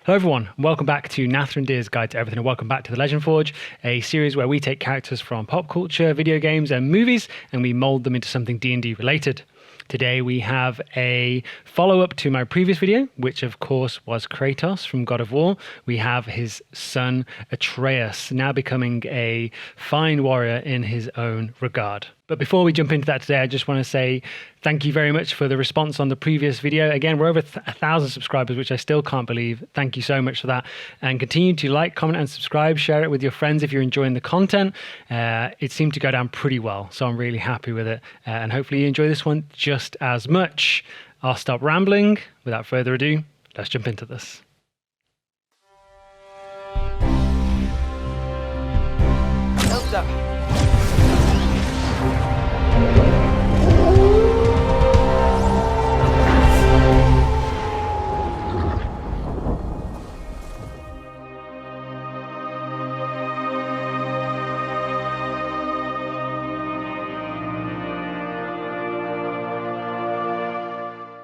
Hello everyone, and welcome back to Nathan and Deer's Guide to Everything, and welcome back to the Legend Forge, a series where we take characters from pop culture, video games and movies and we mold them into something D&D related. Today we have a follow-up to my previous video, which of course was Kratos from God of War. We have his son Atreus, now becoming a fine warrior in his own regard. But before we jump into that today, I just want to say thank you very much for the response on the previous video. Again, we're over 1,000 subscribers, which I still can't believe. Thank you so much for that. And continue to like, comment and subscribe. Share it with your friends if you're enjoying the content. It seemed to go down pretty well, so I'm really happy with it. And hopefully you enjoy this one just as much. I'll stop rambling. Without further ado, let's jump into this.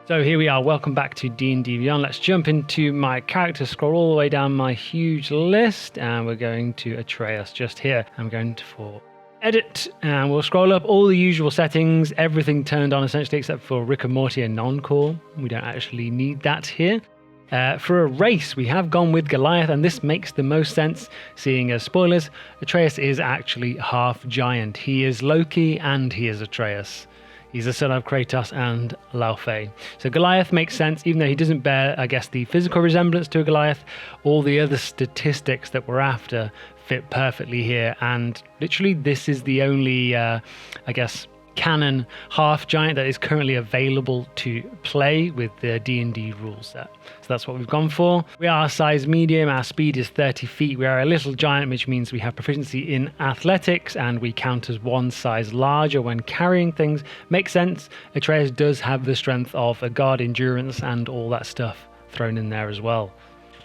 So here we are, welcome back to D&D Beyond. Let's jump into my character, scroll all the way down my huge list, and we're going to Atreus just here. I'm going for edit, and we'll scroll up all the usual settings, everything turned on essentially except for Rick and Morty and non-core. We don't actually need that here. For a race, we have gone with Goliath, and this makes the most sense, seeing as spoilers, Atreus is actually half giant. He is Loki and he is Atreus. He's the son of Kratos and Laufey. So Goliath makes sense, even though he doesn't bear, I guess, the physical resemblance to a Goliath. All the other statistics that we're after fit perfectly here. And literally, this is the only, I guess, canon half giant that is currently available to play with the D&D rule set. So that's what we've gone for. We are size medium, our speed is 30 feet. We are a little giant, which means we have proficiency in athletics and we count as one size larger when carrying things. Makes sense. Atreus does have the strength of a god, endurance and all that stuff thrown in there as well.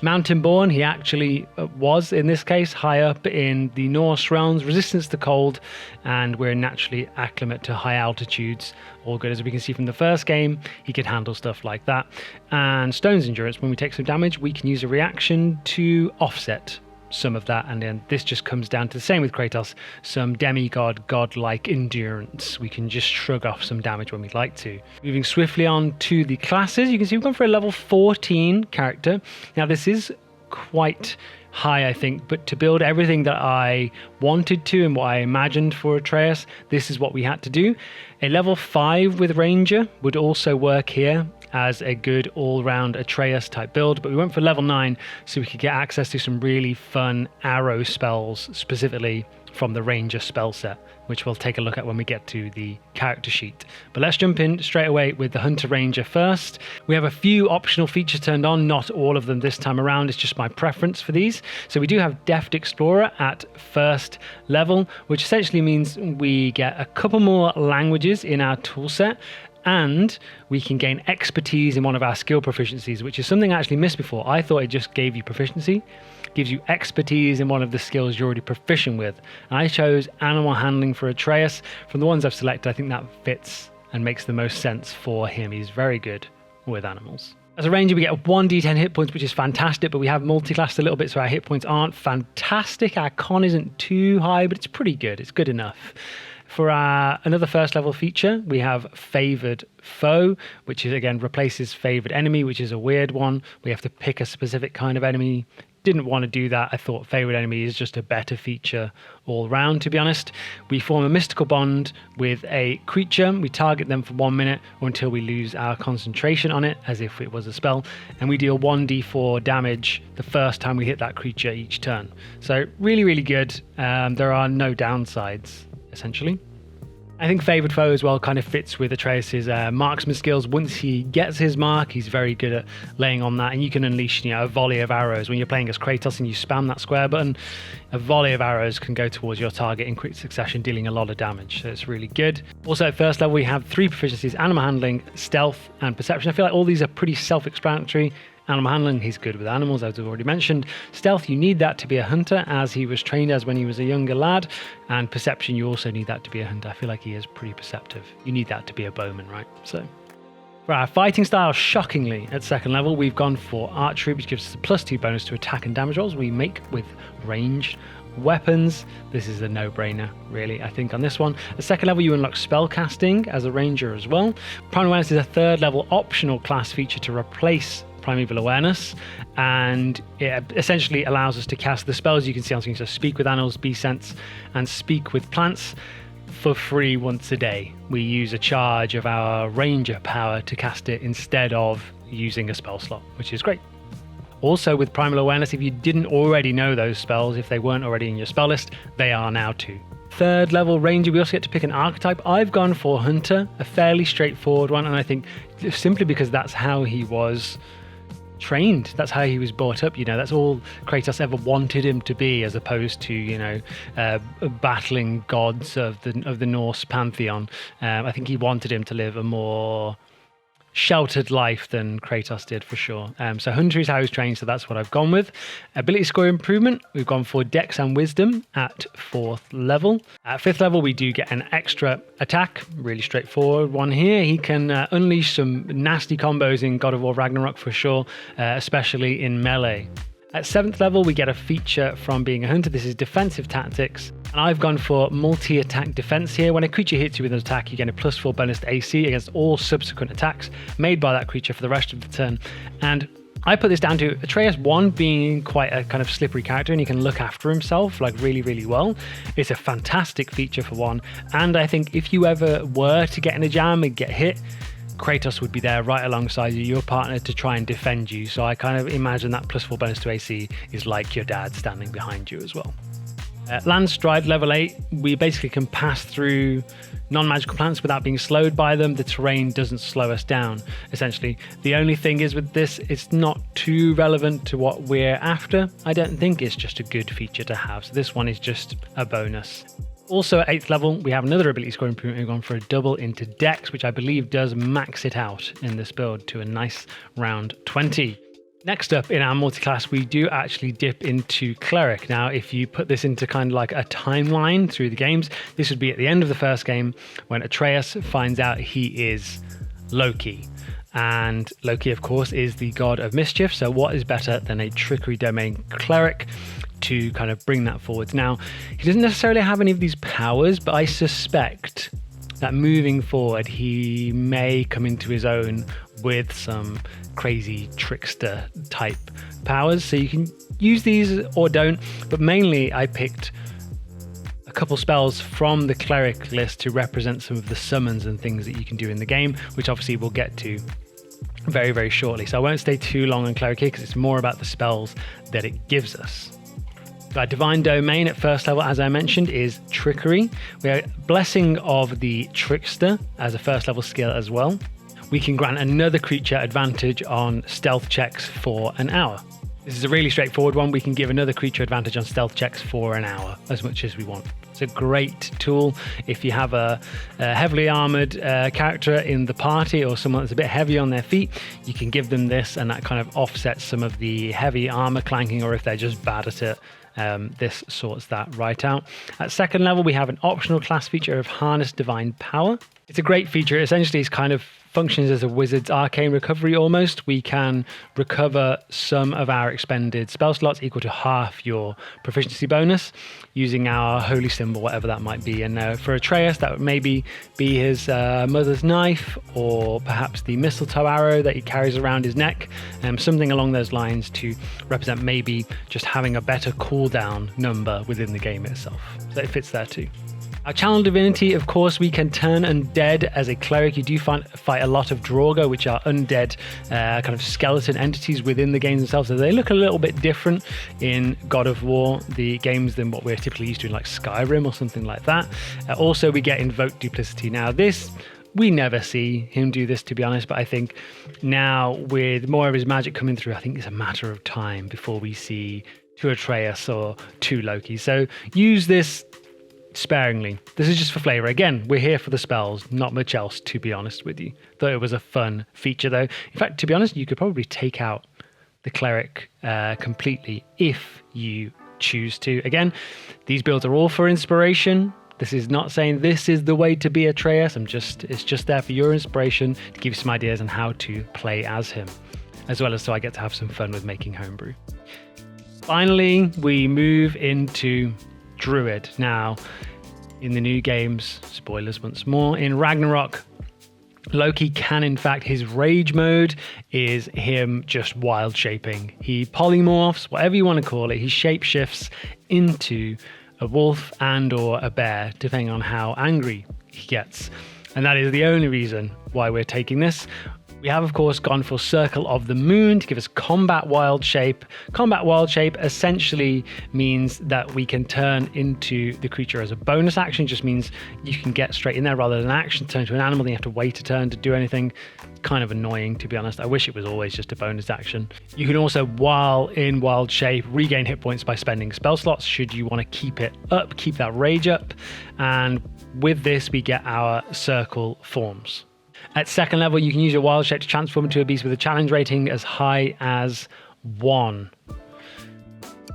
Mountain born, he actually was, in this case, high up in the Norse realms, resistance to cold, and we're naturally acclimate to high altitudes. All good. As we can see from the first game, he could handle stuff like that. And Stone's endurance, when we take some damage, we can use a reaction to offset some of that, and then this just comes down to the same with Kratos, some demigod godlike endurance. We can just shrug off some damage when we'd like to. Moving swiftly on to the classes, you can see we've gone for a level 14 character. Now this is quite high, I think, but to build everything that I wanted to and what I imagined for Atreus, this is what we had to do. A level 5 with Ranger would also work here as a good all-round Atreus type build, but we went for level 9 so we could get access to some really fun arrow spells, specifically from the Ranger spell set, which we'll take a look at when we get to the character sheet. But let's jump in straight away with the Hunter Ranger first. We have a few optional features turned on, not all of them this time around, it's just my preference for these. So we do have Deft Explorer at first level, which essentially means we get a couple more languages in our toolset, and we can gain expertise in one of our skill proficiencies, which is something I actually missed before. I thought it just gave you proficiency. It gives you expertise in one of the skills you're already proficient with. And I chose animal handling for Atreus. From the ones I've selected, I think that fits and makes the most sense for him. He's very good with animals. As a ranger, we get 1d10 hit points, which is fantastic, but we have multi-classed a little bit, so our hit points aren't fantastic. Our con isn't too high, but it's pretty good. It's good enough. For our another first level feature, we have Favored Foe, which is again replaces Favored Enemy, which is a weird one. We have to pick a specific kind of enemy. Didn't want to do that. I thought Favored Enemy is just a better feature all round, to be honest. We form a mystical bond with a creature. We target them for 1 minute or until we lose our concentration on it, as if it was a spell. And we deal 1d4 damage the first time we hit that creature each turn. So really, really good. There are no downsides, essentially. I think Favoured Foe as well kind of fits with Atreus's marksman skills. Once he gets his mark, he's very good at laying on that, and you can unleash, a volley of arrows. When you're playing as Kratos and you spam that square button, a volley of arrows can go towards your target in quick succession, dealing a lot of damage, so it's really good. Also at first level, we have 3 proficiencies: animal handling, stealth, and perception. I feel like all these are pretty self-explanatory. Animal handling, he's good with animals, as I've already mentioned. Stealth, you need that to be a hunter, as he was trained as when he was a younger lad. And perception, you also need that to be a hunter. I feel like he is pretty perceptive. You need that to be a bowman, right? So For our fighting style, shockingly, at second level, we've gone for archery, which gives us a +2 bonus to attack and damage rolls we make with ranged weapons. This is a no-brainer, really, I think, on this one. At second level, you unlock spellcasting as a ranger as well. Primal Awareness is a third level optional class feature to replace Primeval Awareness, and it essentially allows us to cast the spells you can see on screen, so Speak with Animals, Be Sense, and Speak with Plants, for free once a day. We use a charge of our ranger power to cast it instead of using a spell slot, which is great. Also, with Primal Awareness, if you didn't already know those spells, if they weren't already in your spell list, they are now too. Third level ranger, we also get to pick an archetype. I've gone for Hunter, a fairly straightforward one, and I think simply because that's how he was trained, that's how he was brought up, that's all Kratos ever wanted him to be, as opposed to battling gods of the Norse pantheon. I think he wanted him to live a more sheltered life than Kratos did, for sure. So Hunter is how he's trained, so that's what I've gone with. Ability score improvement, we've gone for Dex and Wisdom at 4th level. At 5th level, we do get an extra attack, really straightforward one here. He can unleash some nasty combos in God of War Ragnarok, for sure, especially in melee. At 7th level, we get a feature from being a hunter. This is defensive tactics. And I've gone for multi-attack defense here. When a creature hits you with an attack, you get a +4 bonus to AC against all subsequent attacks made by that creature for the rest of the turn. And I put this down to Atreus, one, being quite a kind of slippery character, and he can look after himself like really, really well. It's a fantastic feature for one. And I think if you ever were to get in a jam and get hit, Kratos would be there right alongside you, your partner, to try and defend you. So I kind of imagine that +4 bonus to AC is like your dad standing behind you as well. Land Stride level 8, we basically can pass through non-magical plants without being slowed by them. The terrain doesn't slow us down, essentially. The only thing is with this, it's not too relevant to what we're after. I don't think it's just a good feature to have. So this one is just a bonus. Also at 8th level, we have another ability score improvement. We've gone for a double into Dex, which I believe does max it out in this build to a nice round 20. Next up in our multi-class, we do actually dip into Cleric. Now, if you put this into kind of like a timeline through the games, this would be at the end of the first game when Atreus finds out he is Loki. And Loki, of course, is the god of mischief. So what is better than a trickery domain cleric to kind of bring that forwards? Now, he doesn't necessarily have any of these powers, but I suspect that moving forward, he may come into his own with some crazy trickster type powers. So you can use these or don't, but mainly I picked a couple spells from the cleric list to represent some of the summons and things that you can do in the game, which obviously we'll get to very, very shortly. So I won't stay too long on cleric here because it's more about the spells that it gives us. Our divine domain at first level, as I mentioned, is trickery. We have blessing of the trickster as a first level skill as well. We can grant another creature advantage on stealth checks for an hour. This is a really straightforward one. We can give another creature advantage on stealth checks for an hour, as much as we want. It's a great tool if you have a heavily armored character in the party, or someone that's a bit heavy on their feet. You can give them this, and that kind of offsets some of the heavy armor clanking, or if they're just bad at it, this sorts that right out. At second level, we have an optional class feature of Harness Divine Power. It's a great feature. Essentially, it's kind of functions as a wizard's arcane recovery almost. We can recover some of our expended spell slots equal to half your proficiency bonus using our holy symbol, whatever that might be. And for Atreus, that would maybe be his mother's knife, or perhaps the mistletoe arrow that he carries around his neck, something along those lines to represent maybe just having a better cooldown number within the game itself. So it fits there too. Our channel divinity, of course, we can turn undead as a cleric. You do fight a lot of Draugr, which are undead kind of skeleton entities within the games themselves. So they look a little bit different in God of War, the games, than what we're typically used to in like Skyrim or something like that. Also, we get invoked duplicity. Now this, we never see him do this, to be honest, but I think now with more of his magic coming through, I think it's a matter of time before we see two Atreus or two Loki. So use this sparingly. This is just for flavor. Again, we're here for the spells, not much else, to be honest with you. Though it was a fun feature, though. In fact, to be honest, you could probably take out the cleric completely if you choose to. Again, these builds are all for inspiration. This is not saying this is the way to be Atreus. It's just there for your inspiration to give you some ideas on how to play as him, as well as so I get to have some fun with making homebrew. Finally, we move into Druid. Now, in the new games, spoilers once more, in Ragnarok, Loki can, in fact, his rage mode is him just wild shaping. He polymorphs, whatever you want to call it. He shapeshifts into a wolf and or a bear, depending on how angry he gets. And that is the only reason why we're taking this. We have, of course, gone for Circle of the Moon to give us combat wild shape. Combat wild shape essentially means that we can turn into the creature as a bonus action. It just means you can get straight in there rather than an action, turn to an animal, then you have to wait a turn to do anything. Kind of annoying, to be honest. I wish it was always just a bonus action. You can also, while in wild shape, regain hit points by spending spell slots should you want to keep it up, keep that rage up. And with this, we get our circle forms. At second level, you can use your wild shape to transform into a beast with a challenge rating as high as 1.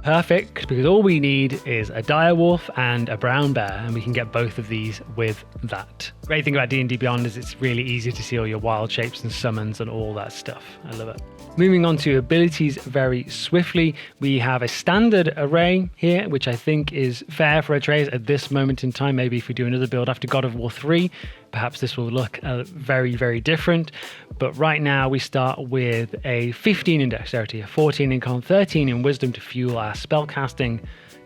Perfect, because all we need is a dire wolf and a brown bear, and we can get both of these with that. Great thing about D&D Beyond is it's really easy to see all your wild shapes and summons and all that stuff. I love it. Moving on to abilities very swiftly, we have a standard array here, which I think is fair for Atreus at this moment in time. Maybe if we do another build after God of War 3, perhaps this will look very, very different. But right now we start with a 15 in dexterity, a 14 in con, 13 in wisdom to fuel our spellcasting,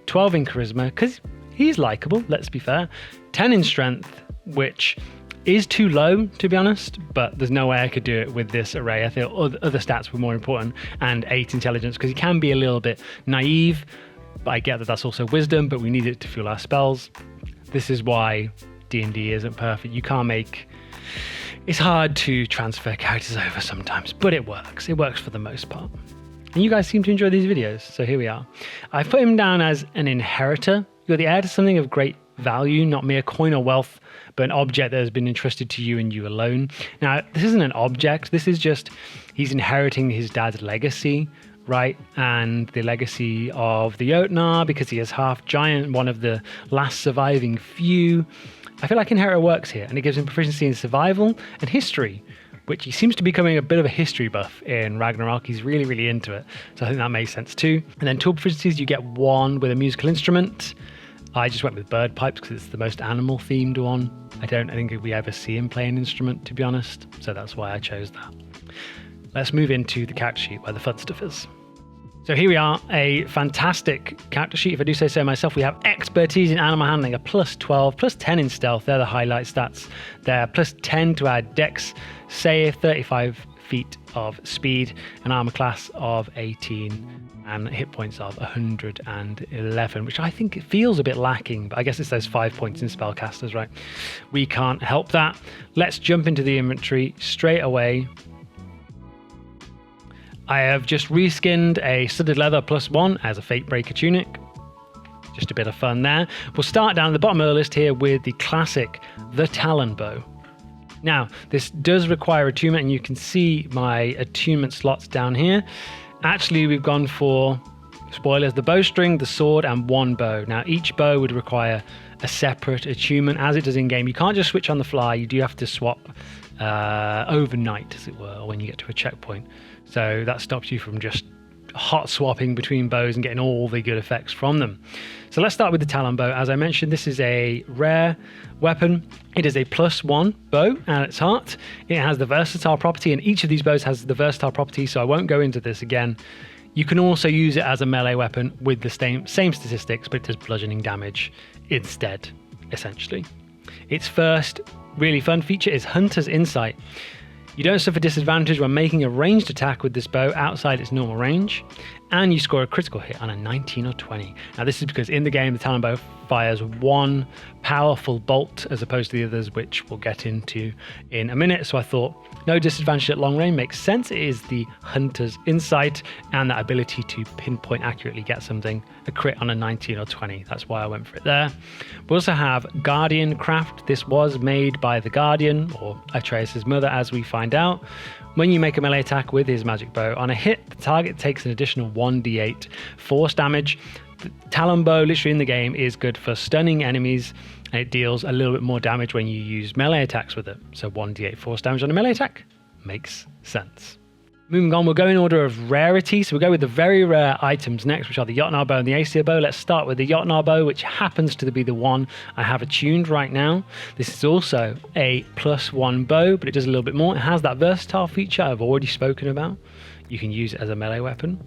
12 in charisma, because he's likable, let's be fair, 10 in strength, which is too low, to be honest, but there's no way I could do it with this array. I feel other stats were more important, and 8 intelligence, because he can be a little bit naive, but I get that that's also wisdom, but we need it to fuel our spells. This is why D&D isn't perfect. You can't make... It's hard to transfer characters over sometimes, but it works. It works for the most part. And you guys seem to enjoy these videos, so here we are. I've put him down as an inheritor. You're the heir to something of great value, not mere coin or wealth, but an object that has been entrusted to you and you alone. Now, this isn't an object. This is just, he's inheriting his dad's legacy, right? And the legacy of the Jotnar, because he is half giant, one of the last surviving few. I feel like Inheritor works here, and it gives him proficiency in survival and history, which he seems to be becoming a bit of a history buff in Ragnarok. He's really, really into it. So I think that makes sense too. And then tool proficiencies, you get 1 with a musical instrument. I just went with bird pipes because it's the most animal themed one. I don't think we ever see him play an instrument, to be honest. So that's why I chose that. Let's move into the character sheet where the fun stuff is. So here we are, a fantastic character sheet, if I do say so myself. We have expertise in animal handling, a plus 12, plus 10 in stealth. They're the highlight stats. They're plus 10 to our dex save, 35 feet of speed, an armor class of 18, and hit points of 111, which I think feels a bit lacking, but I guess it's those 5 points in spellcasters, right? We can't help that. Let's jump into the inventory straight away. I have just reskinned a studded leather plus 1 as a Fate Breaker tunic. Just a bit of fun there. We'll start down at the bottom of the list here with the classic, the Talon Bow. Now, this does require attunement, and you can see my attunement slots down here. Actually, we've gone for, spoilers, the bowstring, the sword, and 1 bow. Now, each bow would require a separate attunement, as it does in-game. You can't just switch on the fly. You do have to swap overnight, as it were, when you get to a checkpoint. So that stops you from just hot swapping between bows and getting all the good effects from them. So let's start with the Talon Bow. As I mentioned, this is a rare weapon. It is a +1 bow at its heart. It has the versatile property, and each of these bows has the versatile property, so I won't go into this again. You can also use it as a melee weapon with the same statistics, but it does bludgeoning damage instead, essentially. Its first really fun feature is Hunter's Insight. You don't suffer disadvantage when making a ranged attack with this bow outside its normal range, and you score a critical hit on a 19 or 20. Now this is because in the game the Talon Bow fires 1 powerful bolt as opposed to the others, which we'll get into in a minute. So I thought no disadvantage at long range makes sense. It is the Hunter's Insight and that ability to pinpoint accurately get something, a crit on a 19 or 20. That's why I went for it there. We also have Guardian Craft. This was made by the Guardian, or Atreus' mother, as we find out. When you make a melee attack with his magic bow, on a hit, the target takes an additional 1d8 force damage. Talon Bow, literally in the game, is good for stunning enemies, and it deals a little bit more damage when you use melee attacks with it. So 1d8 force damage on a melee attack makes sense. Moving on, we'll go in order of rarity. So we'll go with the very rare items next, which are the Jotnar Bow and the Aesir Bow. Let's start with the Jotnar Bow, which happens to be the one I have attuned right now. This is also a +1 bow, but it does a little bit more. It has that versatile feature I've already spoken about. You can use it as a melee weapon.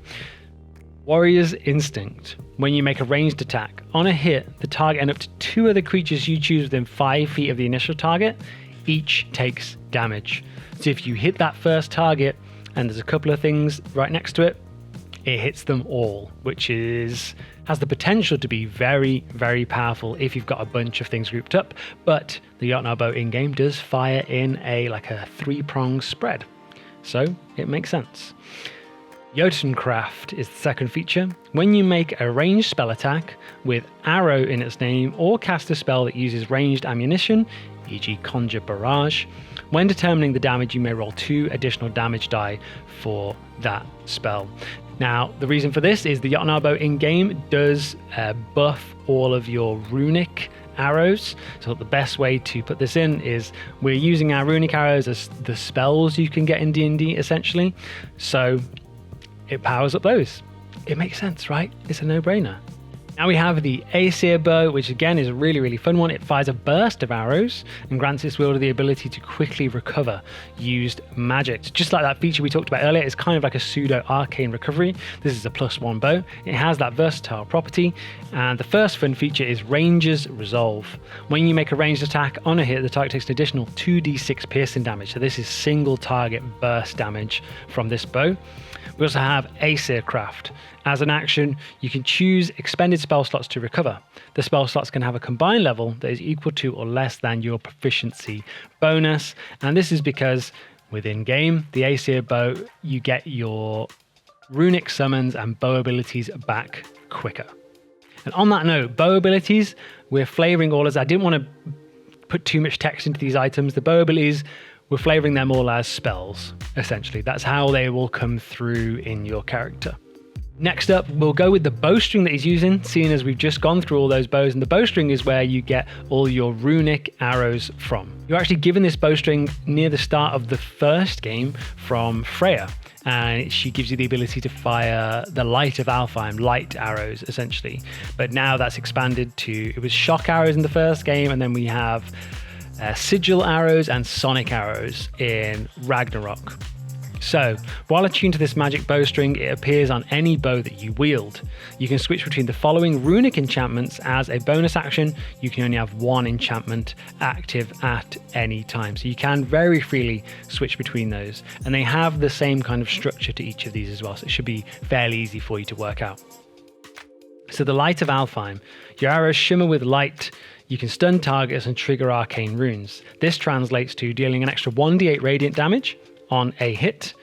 Warrior's Instinct. When you make a ranged attack, on a hit, the target and up to 2 other creatures you choose within 5 feet of the initial target, each takes damage. So if you hit that first target, and there's a couple of things right next to it, it hits them all, which has the potential to be very, very powerful if you've got a bunch of things grouped up. But the Jotnar Bow in-game does fire in a 3-pronged spread, so it makes sense. Jotuncraft is the second feature. When you make a ranged spell attack with arrow in its name or cast a spell that uses ranged ammunition, e.g. Conjure Barrage, when determining the damage, you may roll 2 additional damage die for that spell. Now, the reason for this is the Jotnar Bow in-game does buff all of your runic arrows. So the best way to put this in is we're using our runic arrows as the spells you can get in D&D, essentially. So it powers up those. It makes sense, right? It's a no-brainer. Now we have the Aesir Bow, which again is a really, really fun one. It fires a burst of arrows and grants its wielder the ability to quickly recover used magic. Just like that feature we talked about earlier, it's kind of like a pseudo arcane recovery. This is a +1 bow. It has that versatile property. And the first fun feature is Ranger's Resolve. When you make a ranged attack on a hit, the target takes an additional 2d6 piercing damage. So this is single target burst damage from this bow. We also have Aesir Craft. As an action, you can choose expended spell slots to recover. The spell slots can have a combined level that is equal to or less than your proficiency bonus. And this is because within game, the Aesir Bow, you get your runic summons and bow abilities back quicker. And on that note, bow abilities, we're flavoring all as I didn't want to put too much text into these items. The bow abilities, we're flavoring them all as spells, essentially. That's how they will come through in your character. Next up, we'll go with the bowstring that he's using, seeing as we've just gone through all those bows, and the bowstring is where you get all your runic arrows from. You're actually given this bowstring near the start of the first game from Freya, and she gives you the ability to fire the Light of Alfheim, light arrows, essentially. But now that's expanded to, it was shock arrows in the first game, and then we have sigil arrows and sonic arrows in Ragnarok. So, while attuned to this magic bowstring, it appears on any bow that you wield. You can switch between the following runic enchantments. As a bonus action, you can only have 1 enchantment active at any time. So you can very freely switch between those. And they have the same kind of structure to each of these as well, so it should be fairly easy for you to work out. So the Light of Alfheim. Your arrows shimmer with light. You can stun targets and trigger arcane runes. This translates to dealing an extra 1d8 radiant damage on a hit.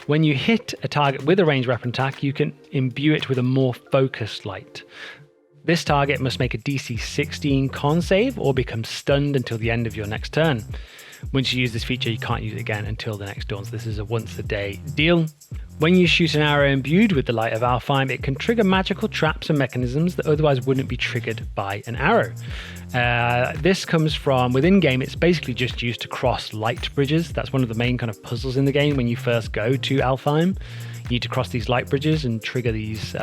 When you hit a target with a ranged weapon attack, you can imbue it with a more focused light. This target must make a DC 16 con save or become stunned until the end of your next turn. Once you use this feature, you can't use it again until the next dawn, so this is a once a day deal. When you shoot an arrow imbued with the Light of Alfheim, it can trigger magical traps and mechanisms that otherwise wouldn't be triggered by an arrow. This comes from within game. It's basically just used to cross light bridges. That's one of the main kind of puzzles in the game when you first go to Alfheim. You need to cross these light bridges and trigger these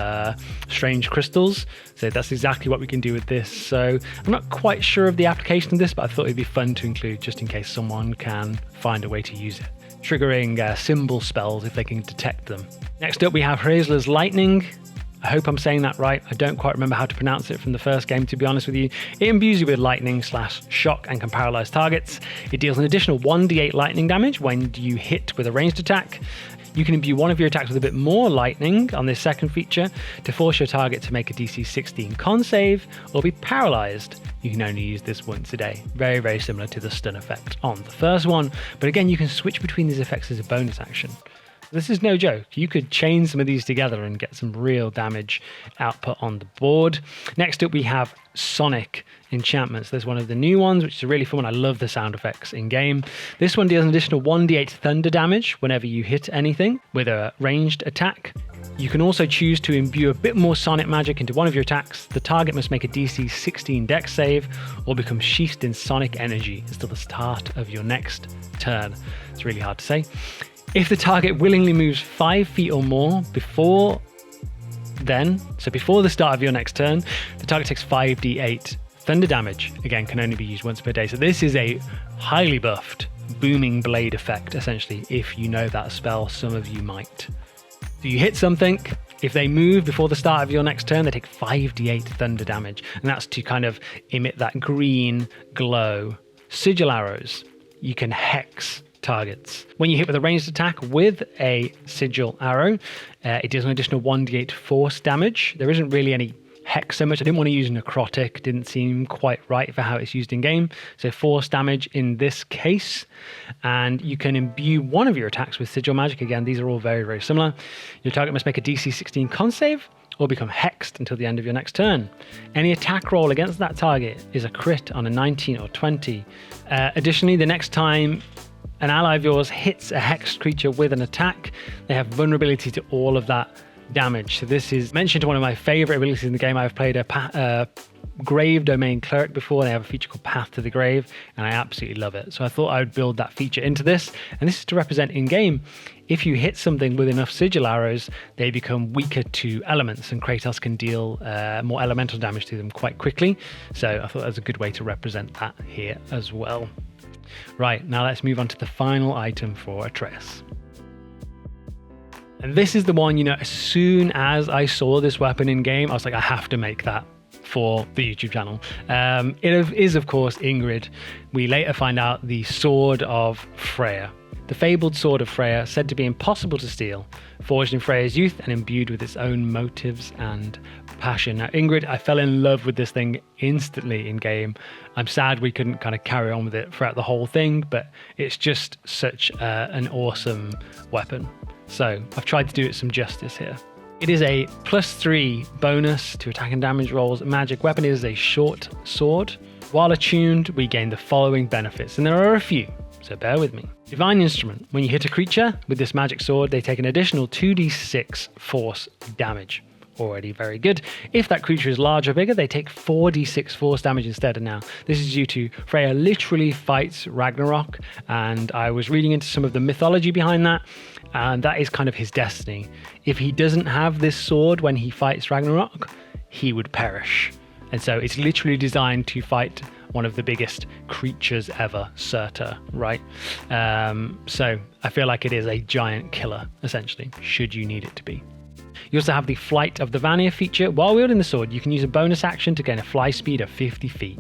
strange crystals. So that's exactly what we can do with this. So I'm not quite sure of the application of this, but I thought it'd be fun to include just in case someone can find a way to use it. Triggering symbol spells if they can detect them. Next up, we have Hraezla's Lightning. I hope I'm saying that right. I don't quite remember how to pronounce it from the first game, to be honest with you. It imbues you with lightning / shock and can paralyze targets. It deals an additional 1d8 lightning damage when you hit with a ranged attack. You can imbue one of your attacks with a bit more lightning on this second feature to force your target to make a DC 16 con save or be paralyzed. You can only use this once a day. Very, very similar to the stun effect on the first one. But again, you can switch between these effects as a bonus action. This is no joke. You could chain some of these together and get some real damage output on the board. Next up, we have Sonic enchantments. There's one of the new ones, which is a really fun one. I love the sound effects in game. This one deals an additional 1d8 thunder damage whenever you hit anything with a ranged attack. You can also choose to imbue a bit more sonic magic into one of your attacks. The target must make a DC 16 dex save or become sheathed in sonic energy until the start of your next turn. It's really hard to say. If the target willingly moves 5 feet or more before the start of your next turn, the target takes 5d8 thunder damage. Again, can only be used once per day. So this is a highly buffed booming blade effect, essentially. If you know that spell, some of you might. So you hit something, if they move before the start of your next turn, they take 5d8 thunder damage, and that's to kind of emit that green glow. Sigil arrows, you can hex targets. When you hit with a ranged attack with a sigil arrow, it does an additional 1d8 force damage. There isn't really any hex so much. I didn't want to use necrotic, didn't seem quite right for how it's used in game. So force damage in this case. And you can imbue one of your attacks with sigil magic. Again, these are all very, very similar. Your target must make a DC 16 con save or become hexed until the end of your next turn. Any attack roll against that target is a crit on a 19 or 20. Additionally, the next time an ally of yours hits a hexed creature with an attack, they have vulnerability to all of that damage. So this is mentioned to one of my favorite abilities in the game. I've played a grave domain cleric before. They have a feature called Path to the Grave, and I absolutely love it. So I thought I would build that feature into this, and this is to represent in game, if you hit something with enough sigil arrows, they become weaker to elements, and Kratos can deal more elemental damage to them quite quickly. So I thought that was a good way to represent that here as well. Right, now let's move on to the final item for Atreus. And this is the one, as soon as I saw this weapon in game, I was like, I have to make that for the YouTube channel. It is, of course, Ingrid. We later find out the Sword of Freya. The fabled Sword of Freya, said to be impossible to steal, forged in Freya's youth and imbued with its own motives and passion. Now, Ingrid, I fell in love with this thing instantly in game. I'm sad we couldn't kind of carry on with it throughout the whole thing, but it's just such an awesome weapon. So I've tried to do it some justice here. It is a +3 bonus to attack and damage rolls. Magic weapon. It is a short sword. While attuned, we gain the following benefits, and there are a few, so bear with me. Divine Instrument. When you hit a creature with this magic sword, they take an additional 2d6 force damage. Already very good. If that creature is large or bigger, they take 4d6 force damage instead. And now this is due to Freya literally fights Ragnarok, and I was reading into some of the mythology behind that, and that is kind of his destiny. If he doesn't have this sword when he fights Ragnarok, he would perish. And so it's literally designed to fight one of the biggest creatures ever, Surtur, right? So I feel like it is a giant killer, essentially, should you need it to be. You also have the Flight of the Vanir feature. While wielding the sword, you can use a bonus action to gain a fly speed of 50 feet.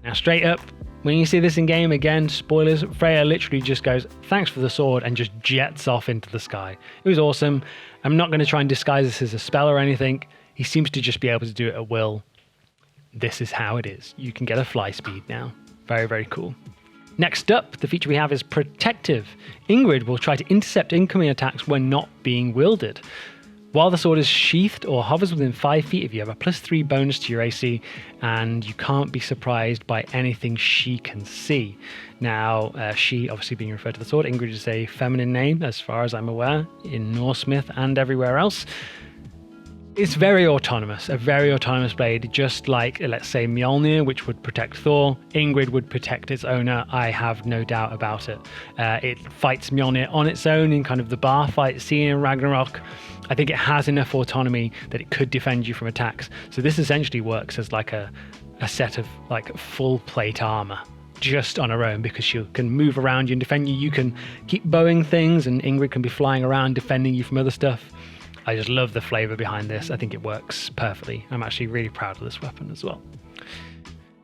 Now, straight up, when you see this in game, again, spoilers, Freya literally just goes, thanks for the sword, and just jets off into the sky. It was awesome. I'm not going to try and disguise this as a spell or anything. He seems to just be able to do it at will. This is how it is. You can get a fly speed now. Very, very cool. Next up, the feature we have is Protective. Ingrid will try to intercept incoming attacks when not being wielded. While the sword is sheathed or hovers within 5 feet of you, have a +3 bonus to your AC, and you can't be surprised by anything she can see. Now, she, obviously being referred to the sword, Ingrid is a feminine name, as far as I'm aware, in Norse myth and everywhere else. It's very autonomous, a very autonomous blade, just like, let's say, Mjolnir, which would protect Thor. Ingrid would protect its owner, I have no doubt about it. It fights Mjolnir on its own in kind of the bar fight scene in Ragnarok. I think it has enough autonomy that it could defend you from attacks. So this essentially works as like a set of like full plate armor, just on her own, because she can move around you and defend you. You can keep bowing things, and Ingrid can be flying around defending you from other stuff. I just love the flavor behind this. I think it works perfectly. I'm actually really proud of this weapon as well.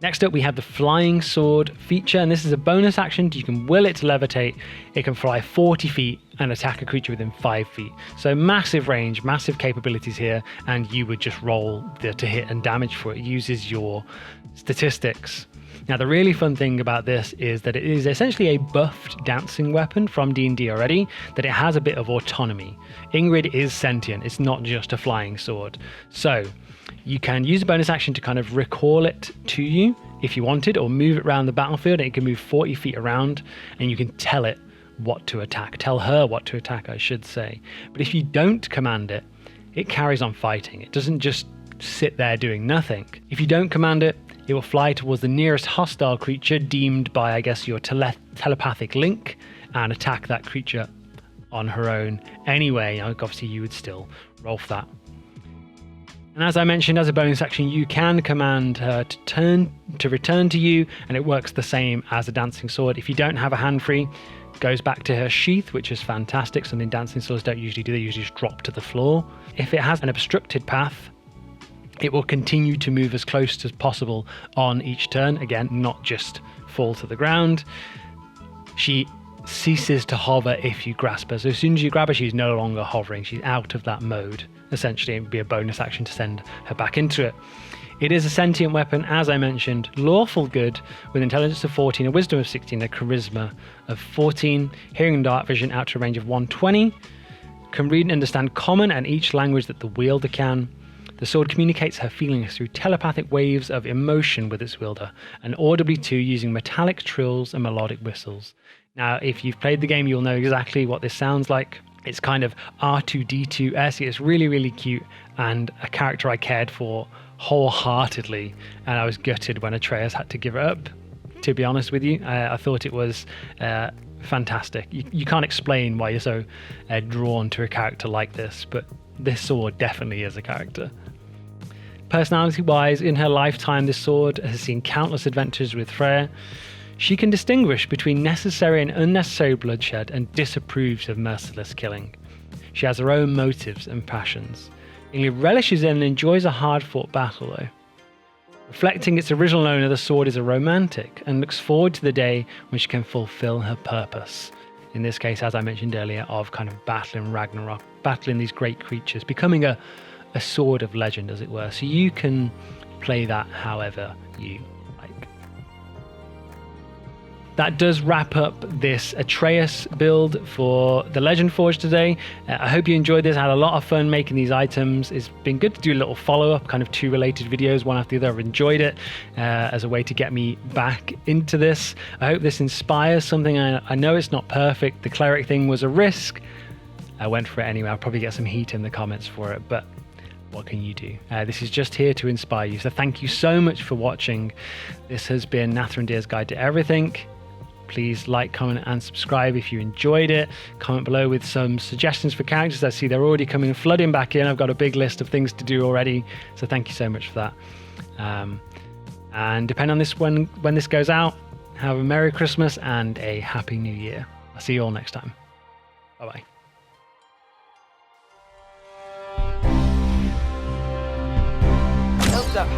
Next up, we have the Flying Sword feature, and this is a bonus action. You can will it to levitate. It can fly 40 feet and attack a creature within 5 feet. So massive range, massive capabilities here, and you would just roll to hit and damage for it. It uses your statistics. Now, the really fun thing about this is that it is essentially a buffed dancing weapon from D&D already, that it has a bit of autonomy. Ingrid is sentient. It's not just a flying sword. So you can use a bonus action to kind of recall it to you if you wanted, or move it around the battlefield, and it can move 40 feet around, and you can tell it what to attack. Tell her what to attack, I should say. But if you don't command it, it carries on fighting. It doesn't just sit there doing nothing. If you don't command it, it will fly towards the nearest hostile creature deemed by, I guess, your telepathic link and attack that creature on her own anyway. Obviously, you would still roll for that. And as I mentioned, as a bonus action, you can command her to return to you, and it works the same as a dancing sword. If you don't have a hand free, goes back to her sheath, which is fantastic, something dancing swords don't usually do. They usually just drop to the floor. If it has an obstructed path, it will continue to move as close as possible on each turn. Again, not just fall to the ground. She ceases to hover if you grasp her. So as soon as you grab her, she's no longer hovering. She's out of that mode. Essentially, it would be a bonus action to send her back into it. It is a sentient weapon, as I mentioned, lawful good, with intelligence of 14, a wisdom of 16, a charisma of 14, hearing and dark vision out to a range of 120, can read and understand common and each language that the wielder can. The sword communicates her feelings through telepathic waves of emotion with its wielder, and audibly too, using metallic trills and melodic whistles. Now, if you've played the game, you'll know exactly what this sounds like. It's kind of R2-D2-esque. It's really, really cute, and a character I cared for wholeheartedly, and I was gutted when Atreus had to give it up, to be honest with you. I thought it was fantastic. You can't explain why you're so drawn to a character like this, but this sword definitely is a character. Personality-wise, in her lifetime, this sword has seen countless adventures with Freya. She can distinguish between necessary and unnecessary bloodshed and disapproves of merciless killing. She has her own motives and passions. Ingrid relishes in and enjoys a hard-fought battle, though. Reflecting its original owner, the sword is a romantic and looks forward to the day when she can fulfill her purpose. In this case, as I mentioned earlier, of kind of battling Ragnarok, battling these great creatures, becoming a sword of legend, as it were. So you can play that however you like. That does wrap up this Atreus build for the Legend Forge today. I hope you enjoyed this. I had a lot of fun making these items. It's been good to do a little follow-up, kind of two related videos, one after the other. I've enjoyed it as a way to get me back into this. I hope this inspires something. I know it's not perfect. The Cleric thing was a risk. I went for it anyway. I'll probably get some heat in the comments for it, but what can you do? This is just here to inspire you. So thank you so much for watching. This has been Nathrandir's Guide to Everything. Please like, comment, and subscribe if you enjoyed it. Comment below with some suggestions for characters. I see they're already coming flooding back in. I've got a big list of things to do already. So thank you so much for that. And depending on this when this goes out, have a Merry Christmas and a Happy New Year. I'll see you all next time. Bye-bye. Thumbs up.